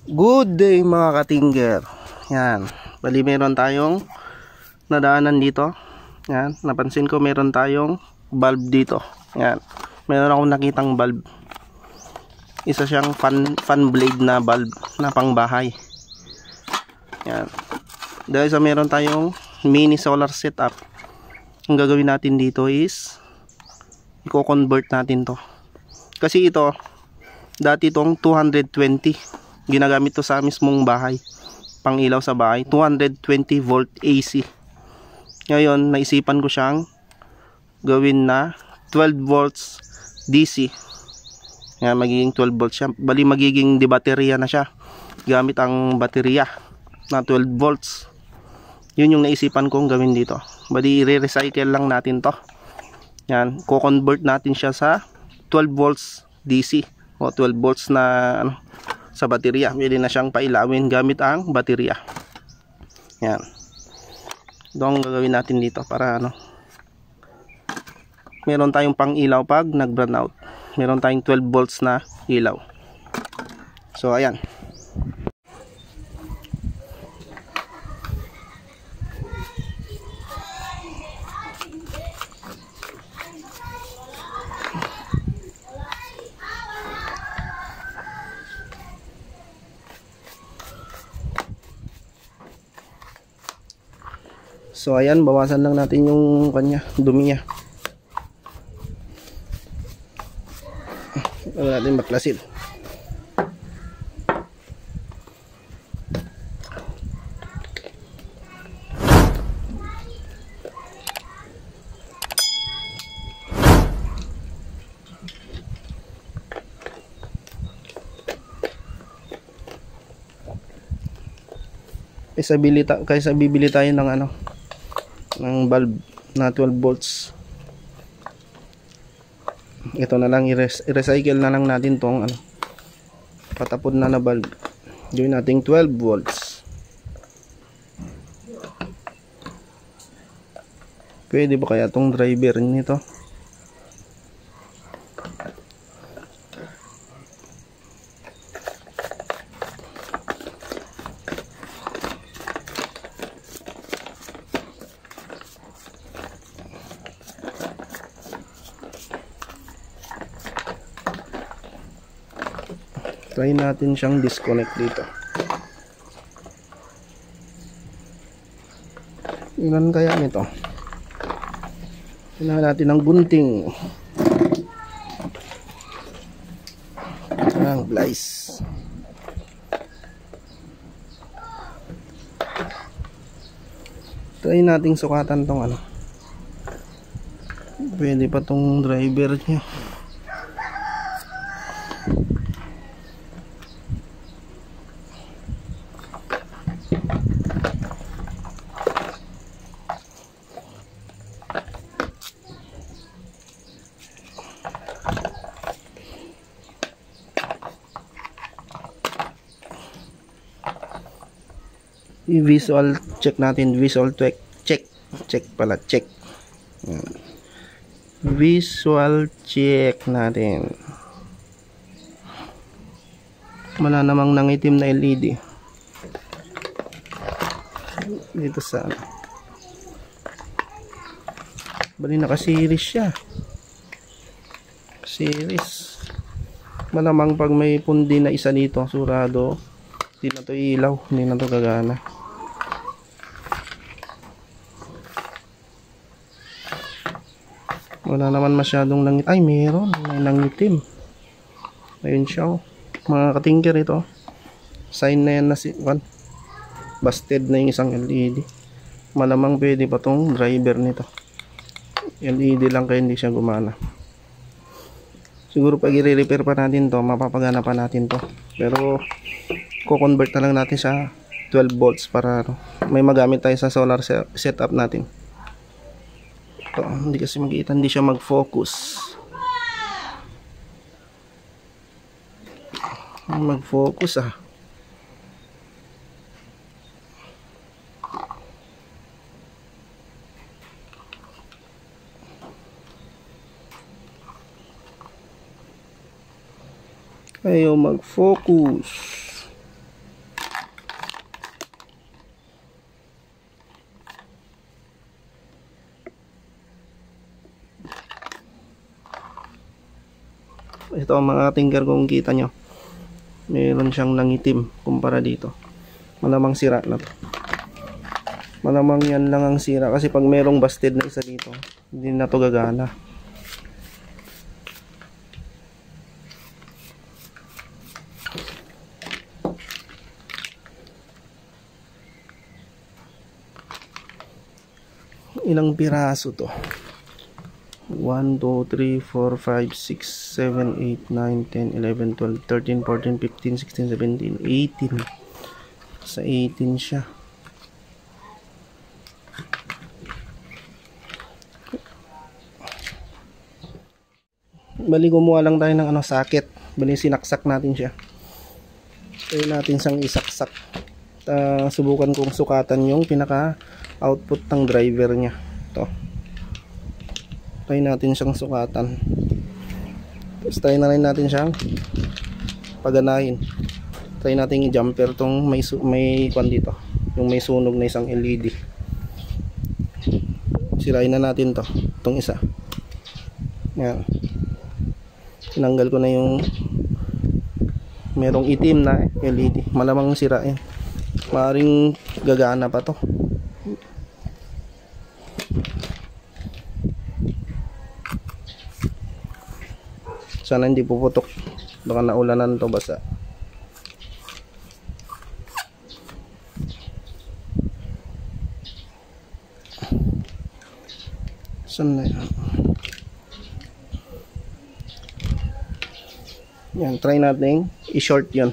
Good day mga katingger. Yan, bali meron tayong nadaanan dito. Yan, napansin ko meron tayong bulb dito. Yan, meron akong nakitang bulb. Isa siyang fan blade na bulb na pangbahay. Yan, dahil sa meron tayong mini solar setup, ang gagawin natin dito is i-convert natin to. Kasi ito, dati itong 220, ginagamit to sa mismong bahay, pang ilaw sa bahay, 220 volt AC. Ngayon naisipan ko siyang gawin na 12 volts DC. Nga, magiging 12 volts siya, bali magiging di baterya na siya, gamit ang baterya na 12 volts. Yun yung naisipan kong gawin dito. Bali i-recycle lang natin to. Yan, ko-convert natin siya sa 12 volts DC o 12 volts na ano, sa baterya. Pwede na siyang pailawin gamit ang baterya. Yan. Ito ang gagawin natin dito para ano, meron tayong pang ilaw pag nag brown out. Meron tayong 12 volts na ilaw. So ayan. So ayan, bawasan lang natin yung kanya, dumi niya. Huwag natin baklasin. Kaysa bibili tayo ng ano, ng bulb na 12 volts, ito na lang, i-recycle na lang natin tong ano, patapon na bulb. Gawin natin 12 volts. Pwede ba kaya tong driver nito? Try natin siyang disconnect dito. Ilan kaya nito? Kailangan natin ng gunting. Ang plies. Try nating sukatan tong ano. Pwede pa tong driver niya. I-visual check natin, visual check pala, check. Visual check natin. Wala namang nangitim na LED dito sa bali, naka-series siya, series. Malamang pag may pundi na isa dito, surado, hindi na to ilaw, hindi na to gagana. Wala naman masyadong langit. Ay, meron, may nangitim. Ayun siya, oh. Mga katingker, ito sign na yan na busted na yung isang LED. Malamang pwede pa tong driver nito. LED lang kaya hindi siya gumana. Siguro pag i-repair pa natin to, mapapagana pa natin to. Pero ko-convert na lang natin sa 12 volts para ano, may magamit tayo sa solar setup natin. Ito, hindi kasi makikita, hindi siya mag-focus. Mag-focus ah. Ayaw mag-focus. Ito ang mga tinker, kung kita nyo, meron siyang nangitim kumpara dito. Malamang sira na to. Malamang yan lang ang sira, kasi pag merong busted na isa dito, hindi na to gagana. Ilang piraso to? 1, 2, 3, 4, 5, 6, 7, 8, 9, 10, 11, 12, 13, 14, 15, 16, 17, 18. Sa 18 siya. Bali gumawa lang tayo ng socket. Bali sinaksak natin siya. Tayo natin siyang isaksak. Subukan kong sukatan yung pinaka output ng driver niya. Ito. Try natin siyang sukatan. Tapos try na rin natin siyang paganahin. Try natin i-jumper tong may kwan dito, yung may sunog na isang LED. Sirain na natin to, itong isa. Yan. Tinanggal ko na yung merong itim na LED. Malamang sirain. Maaaring gagana pa to. Sana hindi puputok. Baka naulanan to, basa. Saan na yan? Yan, try natin i-short yun.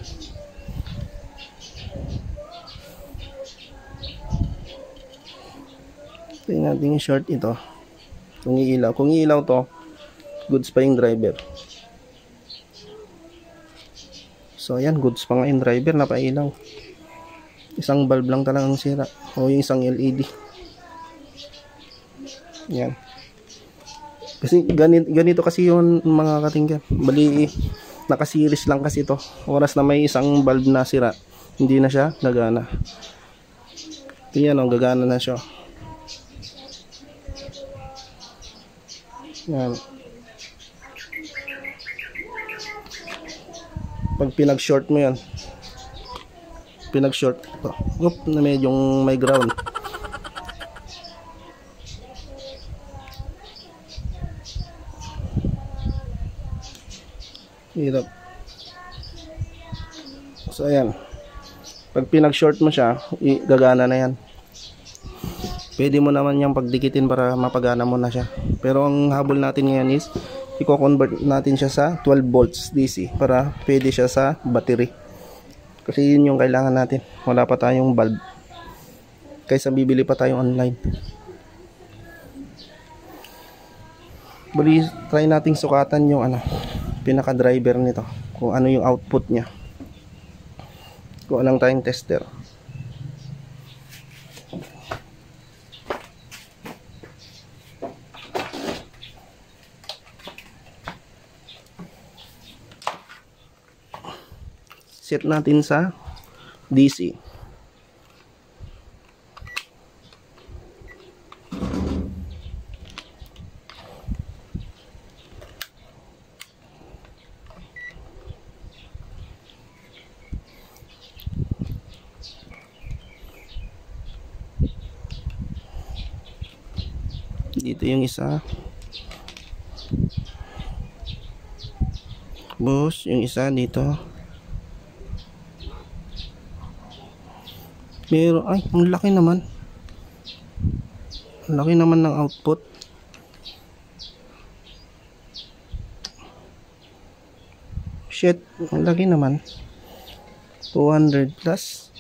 Try natin i-short ito. Kung iilaw to, goods pa yung driver. So ayan, goods pa nga yung driver, napailaw. Isang bulb lang talagang sira, o yung isang LED. Yan. Kasi ganito kasi yun mga katingger. Bali naka-series lang kasi ito. Oras na may isang bulb na sira, hindi na siya gagana. Yan o, gagana na siya. Yan. Pag pinag-short mo yan, pinag-short ito, na medyong may ground, hirap. So ayan, pag pinag-short mo siya, gagana na yan. Pwede mo naman yung pagdikitin para mapagana mo na siya. Pero ang habol natin ngayon is i-convert natin siya sa 12 volts DC para pwede siya sa battery. Kasi yun yung kailangan natin. Wala pa tayong bulb. Kaysa bibili pa tayong online. Bali, try nating sukatan yung pinaka driver nito. Kung ano yung output niya. Kuha lang tayong tester. Set natin sa DC. Dito yung isa. Boss, yung isa dito. Pero ay, ang laki naman. Ang laki naman ng output. Shit, ang laki naman. 200 plus.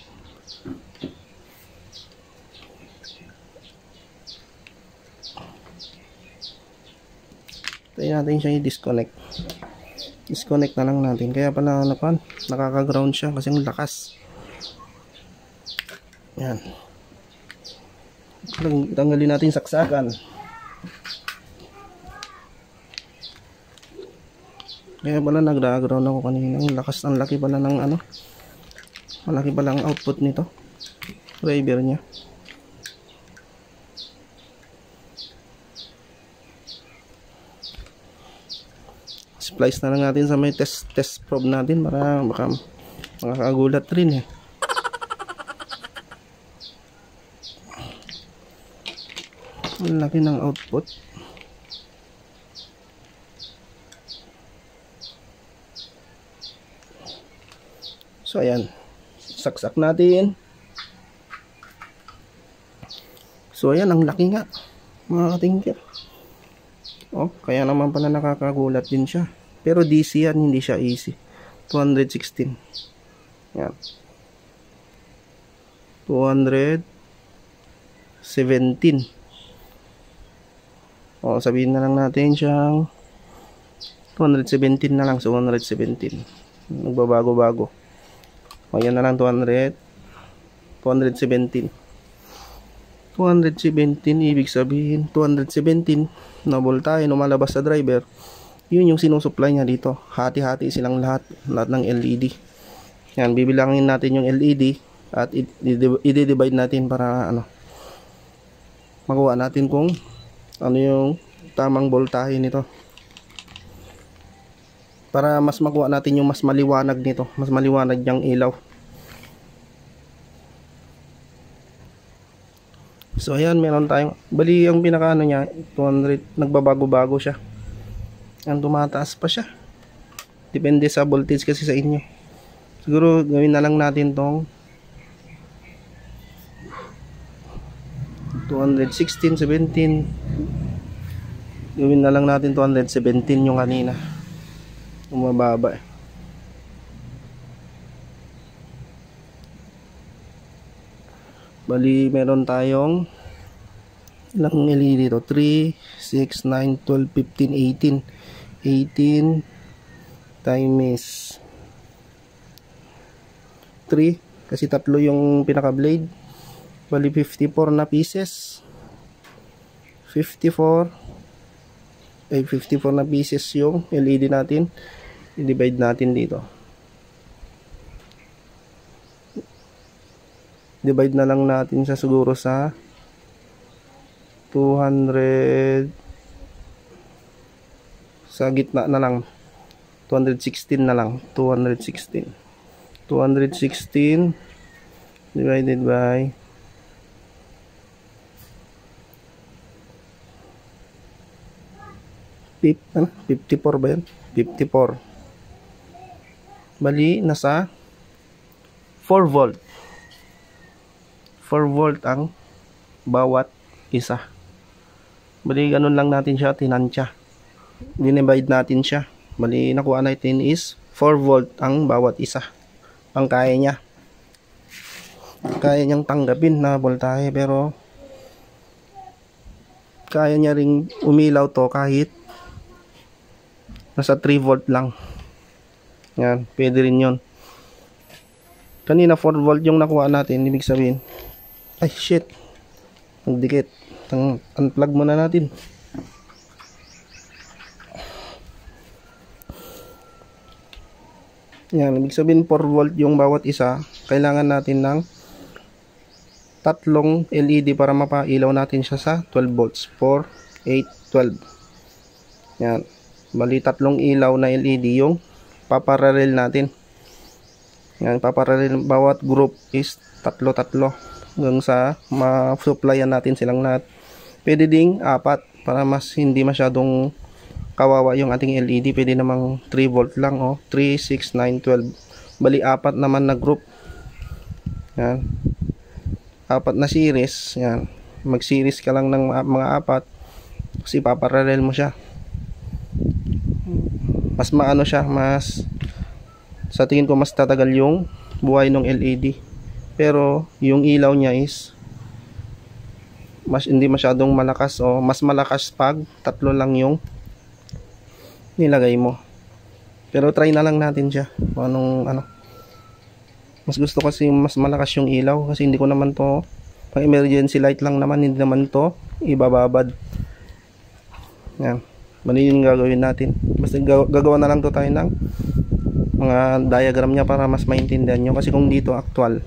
Tayo natin siya i-disconnect. Disconnect na lang natin. Kaya pala nakaka-ground siya kasi ang lakas. Yan. Tanggalin natin saksakan. Kaya pala nag-ground ako kanina. Ang lakas, ang laki pala ng malaki pala ang output nito. Driver niya. i-splice na lang natin sa may test probe natin para baka makakagulat rin eh. Ang laki ng output. So ayan, saksak natin. So ayan, ang laki nga mga katingkir. Oh, kaya naman pala nakakagulat din siya. Pero DC yan, hindi siya AC. 216. Yan. 217. O, sabihin na lang natin siyang 217 na lang. So, 217. Nagbabago-bago. O, yan na lang 200. 217. 217, ibig sabihin 217 na voltahe lumalabas sa driver. Yun yung sinusupply niya dito. Hati-hati silang lahat ng LED. Yan, bibilangin natin yung LED at i-divide natin para makuha natin kung ano yung tamang voltahe nito. Para mas makuha natin yung mas maliwanag nito, mas maliwanag yung ilaw. So ayan, meron tayong, bali yung pinakaano niya 200, nagbabago-bago siya. Ang tumataas pa siya. Depende sa voltage kasi sa inyo. Siguro gawin na lang natin tong 216, 17. Gawin na lang natin 217 yung kanina. Umababa eh. Bali meron tayong ilang LED dito? 3, 6, 9, 12, 15, 18 times 3 kasi tatlo yung pinaka blade. Bali 54 na pieces. 54 na pieces yung LED natin. I-divide natin dito. Divide na lang natin siya siguro sa 200, sa gitna na lang 216 na lang. 216 divided by 54 ba yan? 54. Bali nasa 4 volt. 4 volt ang bawat isa. Bali ganun lang natin siya tinansya. Dinivide natin siya. Bali nakuha natin is 4 volt ang bawat isa. Ang kaya niya. Kaya niyang tanggapin na voltahe, pero kaya niya ring umilaw to kahit nasa 3 volt lang. Yan, pwede rin yun. Kanina 4 volt yung nakuha natin, ibig sabihin, ay shit, nagdikit. Unplug muna natin. Yan, ibig sabihin 4 volt yung bawat isa. Kailangan natin ng tatlong LED para mapailaw natin siya sa 12 volts. 4, 8, 12. Yan. Bali tatlong ilaw na LED yung paparallel natin. Yan, paparallel, bawat group is tatlo hanggang sa ma-supplyan natin silang lahat. Pwede ding 4 para mas hindi masyadong kawawa yung ating LED. Pwede namang 3 volt lang, 3, 6, 9, 12. Bali 4 naman na group. Yan. 4 na series. Yan. Mag-series ka lang ng mga 4 kasi paparallel mo siya. Mas maano siya, mas sa tingin ko mas tatagal yung buhay ng LED. Pero yung ilaw niya is hindi masyadong malakas, o mas malakas pag tatlo lang yung nilagay mo. Pero try na lang natin siya kung anong mas gusto kasi mas malakas yung ilaw, kasi hindi ko naman to pang emergency light lang naman, hindi naman to ibababad. Yan. Mali yung gagawin natin. Basta gagawa na lang to tayo ng mga diagram niya para mas maintindihan nyo. Kasi kung dito actual,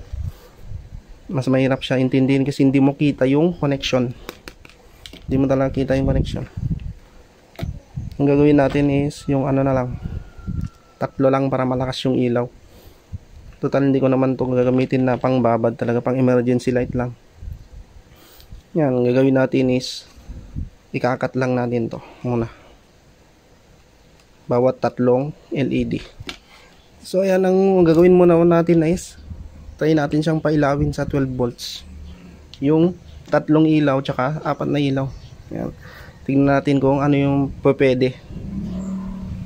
mas mahirap siya intindihin kasi hindi mo kita yung connection. Hindi mo talaga kita yung connection. Ang gagawin natin is yung ano na lang, tatlo lang para malakas yung ilaw. Total hindi ko naman to gagamitin na pang babad, talaga pang emergency light lang. Yan, ang gagawin natin is ikakat lang natin to muna, bawat tatlong LED. So ayan, ang gagawin muna natin is try natin siyang pailawin sa 12 volts, yung tatlong ilaw tsaka apat na ilaw. Yan, tingnan natin kung ano yung pwede.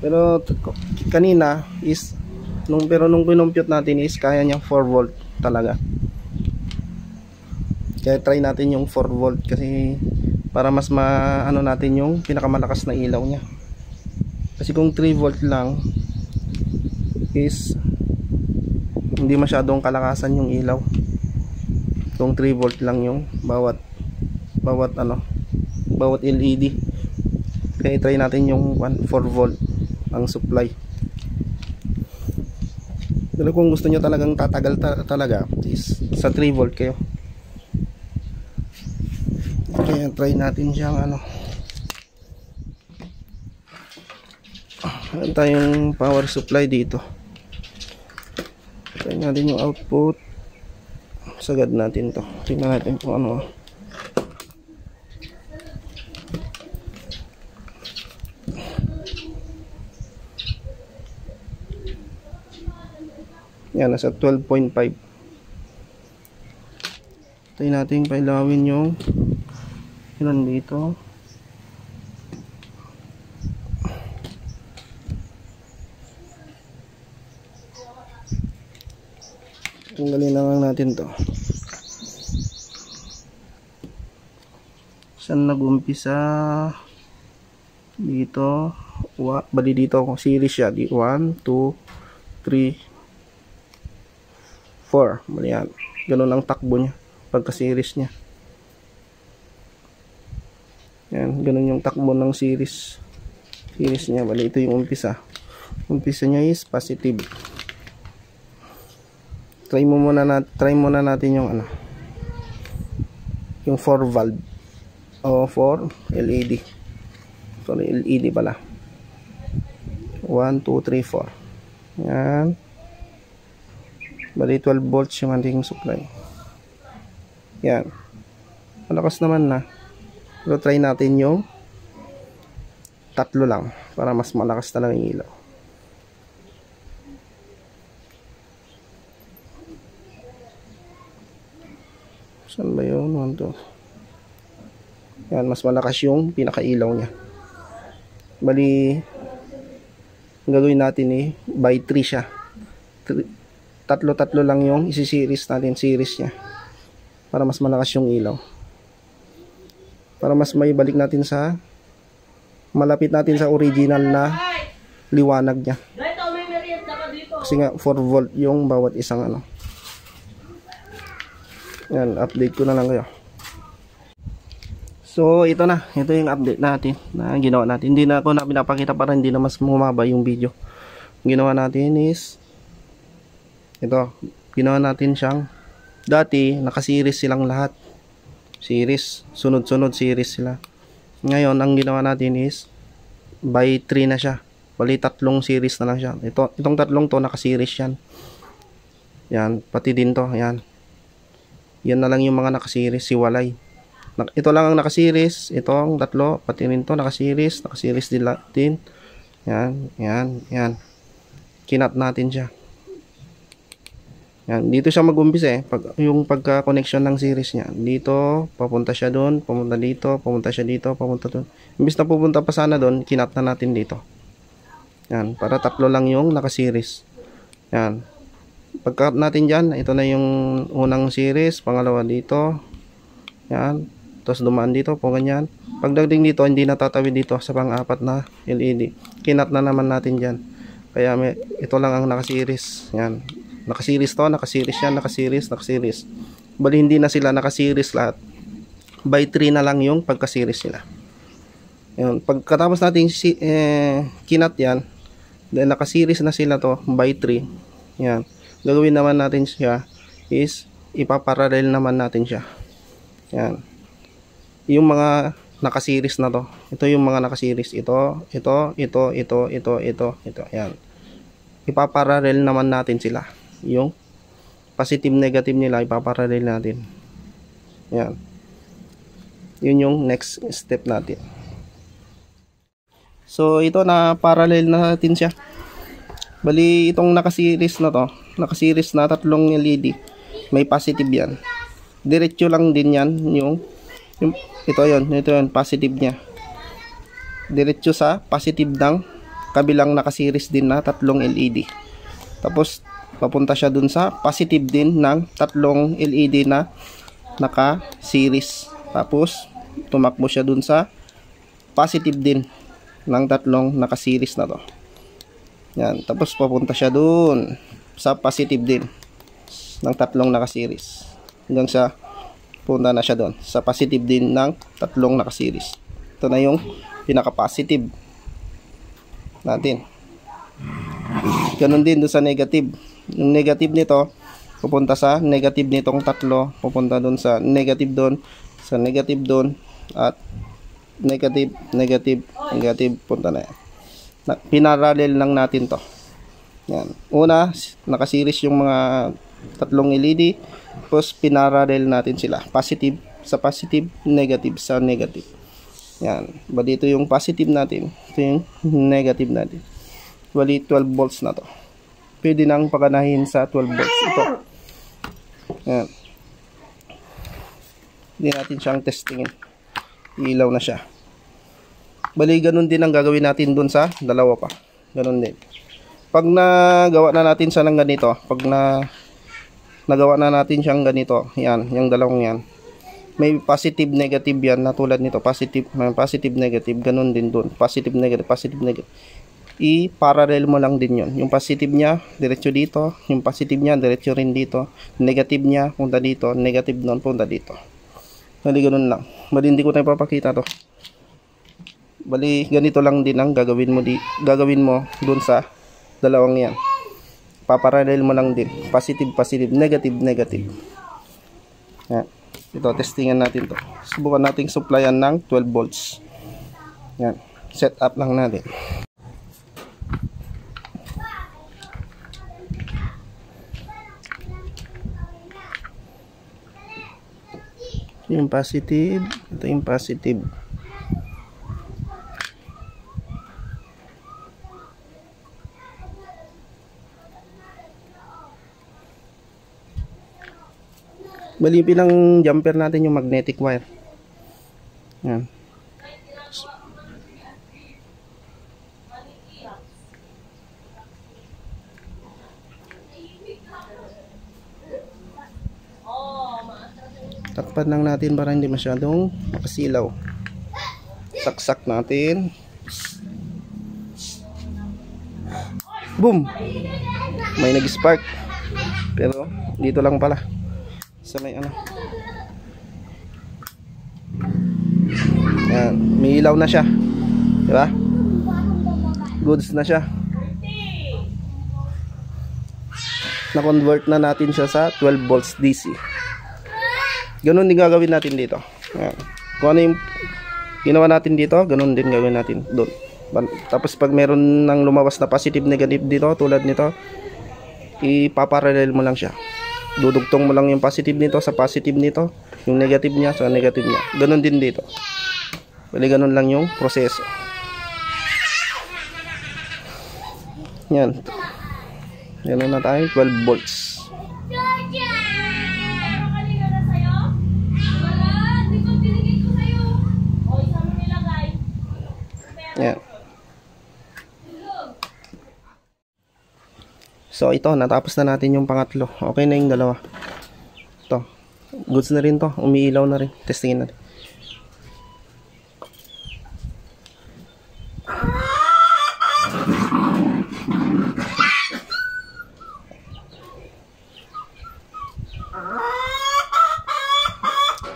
Pero kanina is nung pinumpute natin is kaya niyang 4 volt talaga. Kaya try natin yung 4 volt kasi para mas ano natin yung pinakamalakas na ilaw niya. Kasi kung 3 volt lang is hindi masyadong kalakasan yung ilaw. Kung 3 volt lang yung bawat LED. Kaya try natin yung 4 volt ang supply. Pero kung gusto nyo talagang tatagal talaga is sa 3 volt kayo. Kaya try natin siyang meron tayong power supply dito. Try natin yung output. Sagad natin to. Tingnan natin kung ano. Yan, nasa 12.5. Try natin pailawin yung ilan dito. Tanggalin na lang natin to. Saan nag-umpisa? Dito. Bali dito kung series siya. 1, 2, 3, 4. Bali yan. Ganun ang takbo niya pagka series niya. Yan, ganun yung takbo ng series niya. Bali ito yung umpisa. Umpisa niya is positive. Try muna natin yung yung 4 valve o 4 LED. Sorry, LED pala. 1, 2, 3, 4. Yan. Bali 12 volts yung ating supply. Yan. Malakas naman na. Pero try natin yung tatlo lang para mas malakas talaga yung ilaw. Saan ba yun? 1, 2. Yan, mas malakas yung pinakailaw niya. Bali, ang gagawin natin by 3 siya. Tatlo lang yung isi-series natin, series niya. Para mas malakas yung ilaw. Para mas may balik natin sa malapit natin sa original na liwanag niya. Kasi nga 4 volt yung bawat isang Yan, update ko na lang kayo. So ito na, ito yung update natin na ginawa natin. Hindi na ako pinapakita para hindi na mas bumaba yung video. Ang ginawa natin is ito, ginawa natin siyang, dati naka-series silang lahat. Series, sunod-sunod series sila. Ngayon, ang ginawa natin is by 3 na siya. Bali, tatlong series na lang siya. Itong tatlong to, naka-series yan. Yan, pati din to, yan. Yan na lang yung mga naka-series, siwalay. Ito lang ang naka-series, itong tatlo, pati rin to, naka-series din. Yan. Kinat natin siya. Yan, dito siya mag-umpisa yung pagka-connection ng series niya. Dito, papunta siya doon, pumunta dito, papunta siya dito, papunta doon. Imbis na pupunta pa sana doon, kinat na natin dito. Yan, para tatlo lang yung naka-series. Yan. Pagka natin dyan, ito na yung unang series, pangalawa dito. Yan. Tapos dumaan dito, po ganyan. Pagdating dito, hindi natatawid dito sa pang-apat na LED. Kinat na naman natin dyan. Kaya ito lang ang naka-series. Yan. Naka-series to, naka-series yan, naka-series. Bali hindi na sila naka-series lahat. By 3 na lang yung pagka-series nila. Ayun, pagkatapos natin kinat yan, dahil naka-series na sila to by 3. Yan. Gagawin naman natin siya is ipaparallel naman natin siya. Yan. Yung mga nakasiris na to. Ito yung mga nakasiris. Ito. Yan. Ipaparallel naman natin sila. Yung positive negative nila ipaparallel natin. Yan. Yun yung next step natin. So ito na parallel natin siya. Bali itong nakasiris na to, nakasiris na tatlong LED, may positive yan. Diretso lang din yan yung ito yun, positive niya. Diretso sa positive ng kabilang nakasiris din na tatlong LED. Tapos papunta siya dun sa positive din ng tatlong LED na naka-series. Tapos tumakbo siya dun sa positive din ng tatlong naka-series na to. Yan, tapos papunta siya dun sa positive din ng tatlong naka-series. Hanggang sa punta na siya dun sa positive din ng tatlong naka-series. Ito na yung pinaka-positive natin. Ganun din dun sa negative. Yung negative nito pupunta sa negative nitong tatlo, pupunta dun sa negative dun, sa negative dun, at negative, punta na yan. Pinarallel lang natin to. Yan. Una, nakasiris yung mga tatlong LED, tapos pinarallel natin sila. Positive sa positive, negative sa negative. Yan. Bali ito yung positive natin. Ito yung negative natin. Bali 12 volts na to. Pwede nang paganahin sa 12 volts. Ito. Yan. Hindi natin siyang testingin. Ilaw na siya. Bali, ganun din ang gagawin natin dun sa dalawa pa. Ganun din. Pag nagawa na natin siya ng ganito, pag nagawa na natin siyang ganito, yan, yung dalawang yan, may positive, negative yan, na tulad nito, positive, negative, ganun din dun. Positive, negative. I-parallel mo lang din yun. Yung positive niya, diretso dito. Yung positive niya, diretso rin dito. Negative niya, punta dito. Negative nun, punta dito. Bali, ganun lang. Bali, hindi ko na ipapakita to. Bali, ganito lang din ang gagawin mo dun sa dalawang yan. Paparallel mo lang din. Positive, negative. Yan. Ito, testingan natin to. Subukan nating supplyan ng 12 volts. Yan. Set up lang natin. Yung positive, ito yung positive. Bali, pinang jumper natin yung magnetic wire. Yan. Takpan lang natin para hindi masyadong makasilaw. Saksak natin. Boom! May nag-spark. Pero dito lang pala. Sa may ano. Yan, may ilaw na siya. Di ba? Goods na siya. Na-convert na natin siya sa 12 volts DC. Ganun din gagawin natin dito. Yan. Kung ano yung ginawa natin dito, ganun din gagawin natin doon. Tapos pag meron ng lumabas na positive, negative dito, tulad nito, ipaparallel mo lang siya. Dudugtong mo lang yung positive nito sa positive nito, yung negative niya sa negative niya. Ganun din dito. Bali, ganun lang yung proseso. Yan. Ganun na tayo, 12 volts. Yan. So ito, natapos na natin yung pangatlo. Okay na yung dalawa. Ito, goods na rin to. Umiilaw na rin. Testingin natin.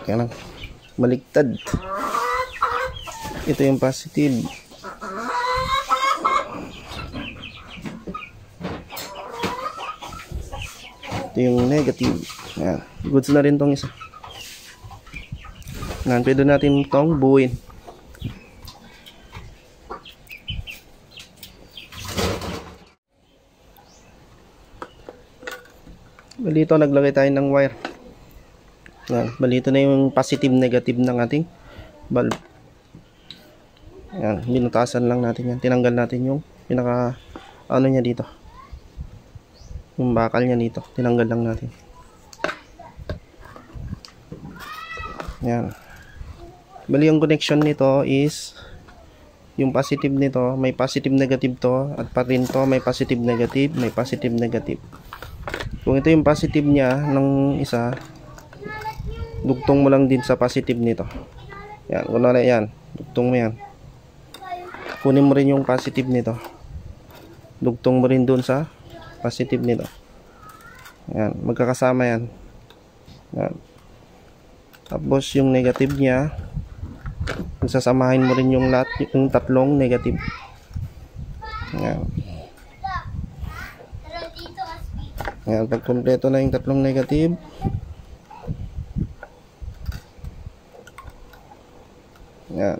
Kaya lang, baligtad. Ito yung positive. Ito yung negative. Ayan. Goods na rin tong isa. Ayan, pwede natin itong buuin. Balito, naglagay tayo ng wire. Yan. Balito na yung positive negative ng ating bulb. Yan. Binutasan lang natin yan. Tinanggal natin yung pinaka ano niya dito. Yung bakal niya dito. Tinanggal lang natin. Yan. Bali yung connection nito is yung positive nito, may positive negative to, at pa rin to may positive negative, may positive negative. Kung ito yung positive niya ng isa, dugtong mo lang din sa positive nito. Yan, kunwari yan, dugtong mo yan. Kunin mo rin yung positive nito. Dugtong mo rin dun sa positive nito. Yan, magkakasama yan. Yan. Tapos yung negative niya, sasamahin mo rin yung tatlong negative. Yan. Ayan, pag kompleto na yung tatlong negative, ayan.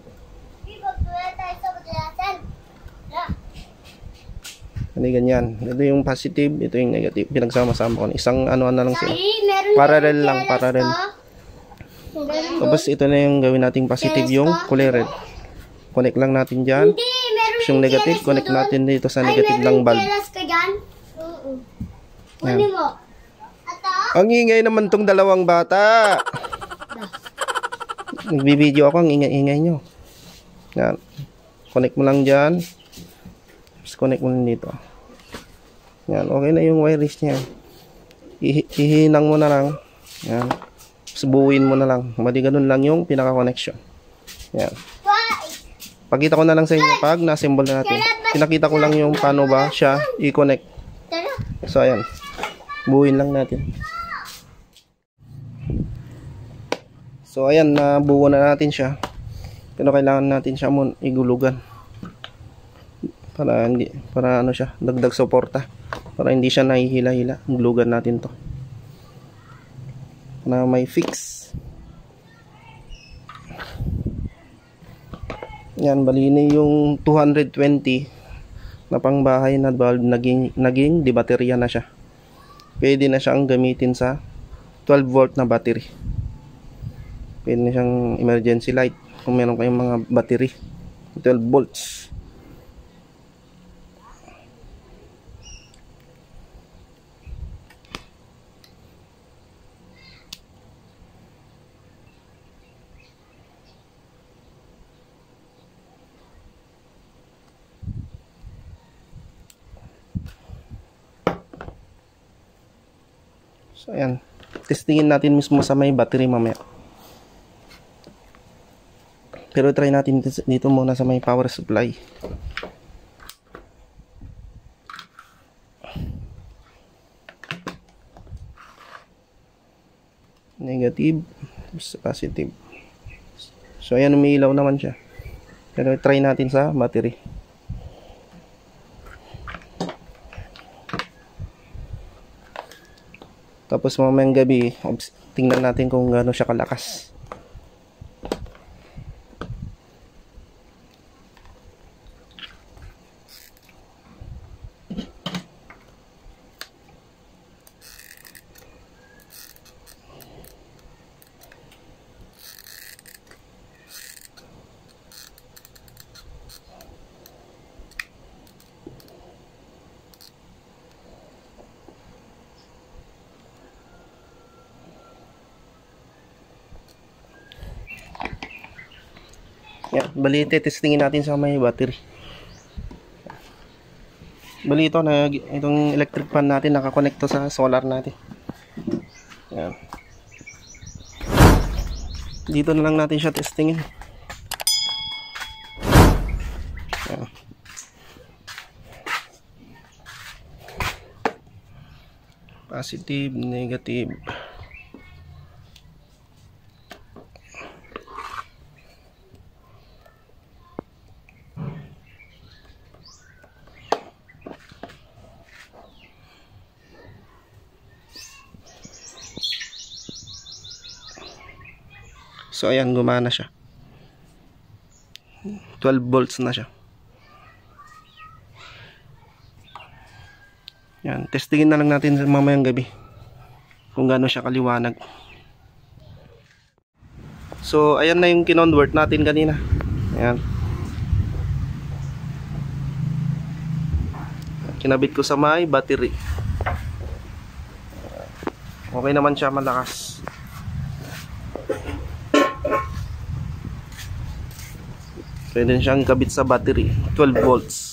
Hindi ganyan. Ito yung positive, ito yung negative. Pinagsama-sama ko. Isang ano na lang sila. Parallel lang, parallel. Tapos ito na yung gawin nating positive, yung kulay red. Connect lang natin dyan. Yung negative, connect natin dito sa negative ng bulb. Yan. Ang ingay naman tong dalawang bata. Nagbibideo ako, ang ingay-ingay nyo. Yan. Connect mo lang dyan. Tapos connect mo lang dito. Yan. Okay na yung wires niya. Ihinang mo na lang. Yan. Tapos buuin mo na lang. Mali ganun lang yung pinaka-connection. Yan. Pakita ko na lang sa inyo pag na-assemble na natin. Pinakita ko lang yung paano ba siya i-connect. So ayan. Buuin lang natin. So ayan, nabuo na natin siya. Pero kailangan natin siya igulugan. Para ano siya, dagdag suporta. Para hindi siya nahihila-hila. Gulugan natin to. Na may fix. Yan, balini yung 220 na pangbahay na bulb naging di baterya na siya. Pwede na siyang gamitin sa 12 volt na battery. Pwede na siyang emergency light kung meron kayong mga battery 12 volts. So ayan, testingin natin mismo sa may battery mamaya. Pero try natin dito muna sa may power supply. Negative, positive. So ayan, umiilaw naman siya. Pero try natin sa battery. Tapos mamayang gabi, tingnan natin kung gaano siya kalakas. Yan, bali testingin natin sa may battery. Bali ito na itong electric fan natin nakakonect to sa solar natin. Yan. Dito na lang natin siya testingin. Yan. Positive, negative. So ayan, gumana siya. 12 volts na siya. Yan, testingin na lang natin mamayang gabi. kung gaano siya kaliwanag. So ayan na yung kinonvert natin kanina. Ayan. Kinabit ko sa may battery. Okay naman siya, malakas. Pwede siyang kabit sa battery, 12 volts.